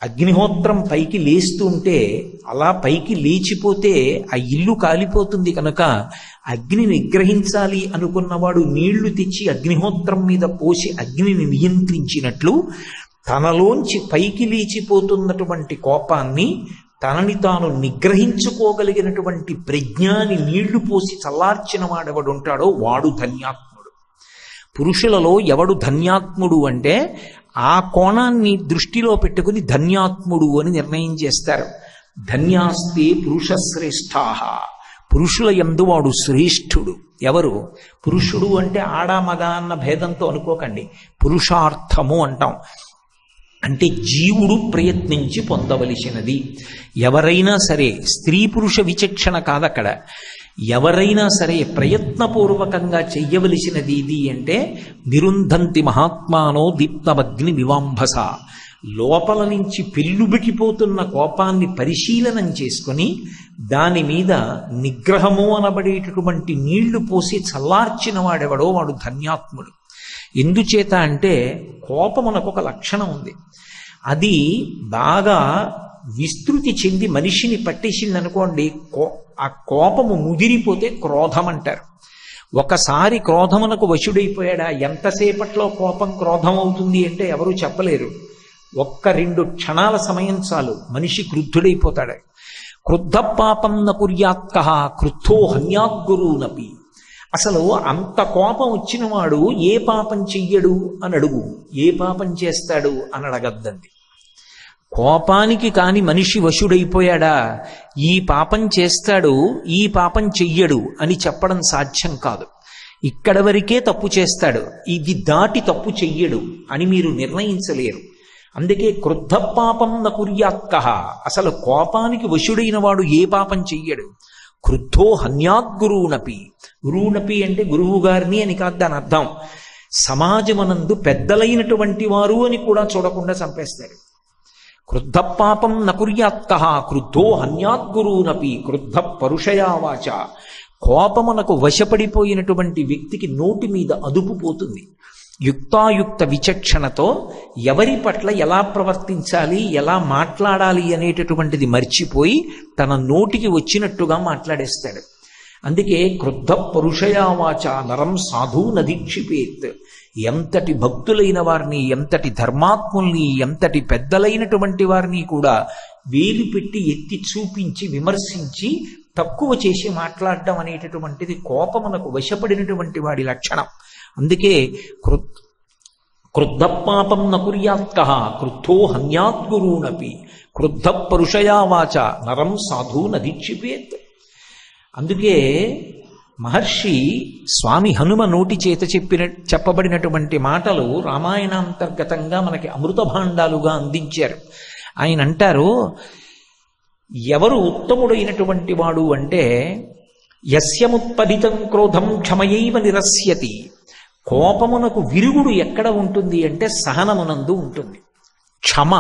అగ్నిహోత్రం పైకి లేస్తుంటే అలా పైకి లేచిపోతే ఆ ఇల్లు కాలిపోతుంది కనుక అగ్ని నిగ్రహించాలి అనుకున్నవాడు నీళ్లు తెచ్చి అగ్నిహోత్రం మీద పోసి అగ్నిని నియంత్రించినట్లు తనలోంచి పైకి లేచిపోతున్నటువంటి కోపాన్ని తనని తాను నిగ్రహించుకోగలిగినటువంటి ప్రజ్ఞాని నీళ్లు పోసి చల్లార్చిన వాడెవడు ఉంటాడో వాడు ధన్యాత్ముడు. పురుషులలో ఎవడు ధన్యాత్ముడు అంటే ఆ కోణాన్ని దృష్టిలో పెట్టుకుని ధన్యాత్ముడు అని నిర్ణయం చేస్తారు. ధన్యాస్తే పురుషశ్రేష్ఠాః, పురుషుల యందు వాడు శ్రేష్ఠుడు. ఎవరు? పురుషుడు అంటే ఆడ మగ అన్న భేదంతో అనుకోకండి, పురుషార్థము అంటాం. అంటే జీవుడు ప్రయత్నించి పొందవలసినది. ఎవరైనా సరే, స్త్రీ పురుష విచక్షణ కాదక్కడ, ఎవరైనా సరే ప్రయత్నపూర్వకంగా చెయ్యవలసినది ఇది అంటే నిరుంధంతి మహాత్మానో దీప్తమగ్ని వివాంభస. లోపల నుంచి పెళ్ళుబికిపోతున్న కోపాన్ని పరిశీలనం చేసుకుని దాని మీద నిగ్రహము అనబడేటటువంటి నీళ్లు పోసి చల్లార్చిన వాడెవడో వాడు ధన్యాత్ముడు. ఎందుచేత అంటే కోపమునకు ఒక లక్షణం ఉంది. అది బాగా విస్తృతి చెంది మనిషిని పట్టేసింది అనుకోండి, ఆ కోపము ముదిరిపోతే క్రోధం అంటారు. ఒకసారి క్రోధమునకు వశుడైపోయాడా ఎంతసేపట్లో కోపం క్రోధం అవుతుంది అంటే ఎవరూ చెప్పలేరు. 1-2 క్షణాల సమయం చాలు, మనిషి క్రుద్ధుడైపోతాడు. క్రుద్ధ పాపం న కుర్యాత్కః క్రుద్ధో హన్యాద్గురూనపి. అసలు అంత కోపం వచ్చిన వాడు ఏ పాపం చెయ్యడు అని అడుగు, ఏ పాపం చేస్తాడు అని అడగద్దండి. కోపానికి కాని మనిషి వశుడైపోయాడా ఈ పాపం చేస్తాడు, ఈ పాపం చెయ్యడు అని చెప్పడం సాధ్యం కాదు. ఇక్కడ వరకే తప్పు చేస్తాడు, ఇది దాటి తప్పు చెయ్యడు అని మీరు నిర్ణయించలేరు. అందుకే క్రుద్ధ పాపం న కుర్యాత్కః, అసలు కోపానికి వశుడైన వాడు ఏ పాపం చెయ్యడు. క్రుద్ధో హన్యాద్గురూనపి, గురువునపి అంటే గురువు గారిని అని కాదు దాని అర్థం. సమాజమనందు పెద్దలైనటువంటి వారు అని కూడా చూడకుండా చంపేస్తాడు. క్రుద్ధ పాపం న కుర్యాత్కః క్రుద్ధో హన్యాద్గురూనపి క్రుద్ధ పరుషయావాచ. కోపమునకు వశపడిపోయినటువంటి వ్యక్తికి నోటి మీద అదుపు పోతుంది. యుక్తాయుక్త విచక్షణతో ఎవరి పట్ల ఎలా ప్రవర్తించాలి, ఎలా మాట్లాడాలి అనేటటువంటిది మర్చిపోయి తన నోటికి వచ్చినట్టుగా మాట్లాడేస్తాడు. అందుకే క్రుద్ధ పరుషయావాచ నరం సాధు నదీక్షిపేత్. ఎంతటి భక్తులైన వారిని, ఎంతటి ధర్మాత్ముల్ని, ఎంతటి పెద్దలైనటువంటి వారిని కూడా వేలు పెట్టి ఎత్తి చూపించి విమర్శించి తక్కువ చేసి మాట్లాడడం అనేటటువంటిది కోపమునకు వశపడినటువంటి వాడి లక్షణం. అందుకే క్రుద్ధ పాపం న కుర్యాత్కః క్రుద్ధో హన్యాద్గురూనపి క్రుద్ధ పరుషయావాచ నరం సాధు నదీక్షిపేత్. అందుకే మహర్షి స్వామి హనుమ నోటి చేత చెప్పబడినటువంటి మాటలు రామాయణాంతర్గతంగా మనకి అమృత భాండాలుగా అందించారు. ఆయన అంటారు, ఎవరు ఉత్తముడైనటువంటి వాడు అంటే యస్యముత్పదితం క్రోధం క్షమయైవ నిరస్యతి. కోపమునకు విరుగుడు ఎక్కడ ఉంటుంది అంటే సహనమునందు ఉంటుంది, క్షమ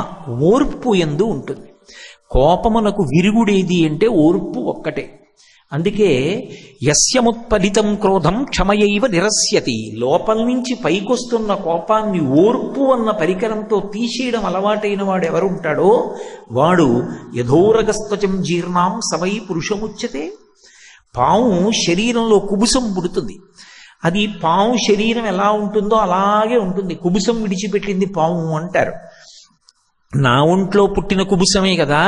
ఓర్పు యందు ఉంటుంది. కోపమునకు విరుగుడేది అంటే ఓర్పు ఒక్కటే. అందుకే యస్యముత్పదితం క్రోధం క్షమయైవ నిరస్యతి. లోపల నుంచి పైకొస్తున్న కోపాన్ని ఓర్పు అన్న పరికరంతో తీసేయడం అలవాటైన వాడు ఎవరుంటాడో వాడు యథోరగస్త్వచం జీర్ణాం సవై పురుషముచ్యతే. పాము శరీరంలో కుబుసం పుడుతుంది. అది పాము శరీరం ఎలా ఉంటుందో అలాగే ఉంటుంది. కుబుసం విడిచిపెట్టింది పాము అంటారు. నా ఒంట్లో పుట్టిన కుబుసమే కదా,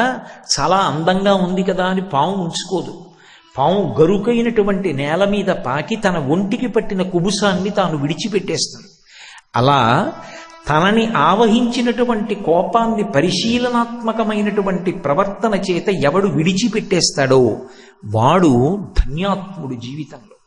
చాలా అందంగా ఉంది కదా అని పాము ఉంచుకోదు. పాము గరుకైనటువంటి నేల మీద పాకి తన ఒంటికి పట్టిన కుబుసాన్ని తాను విడిచిపెట్టేస్తుంది. అలా తనని ఆవహించినటువంటి కోపాన్ని పరిశీలనాత్మకమైనటువంటి ప్రవర్తన చేత ఎవడు విడిచిపెట్టేస్తాడో వాడు ధన్యాత్ముడు జీవితంలో.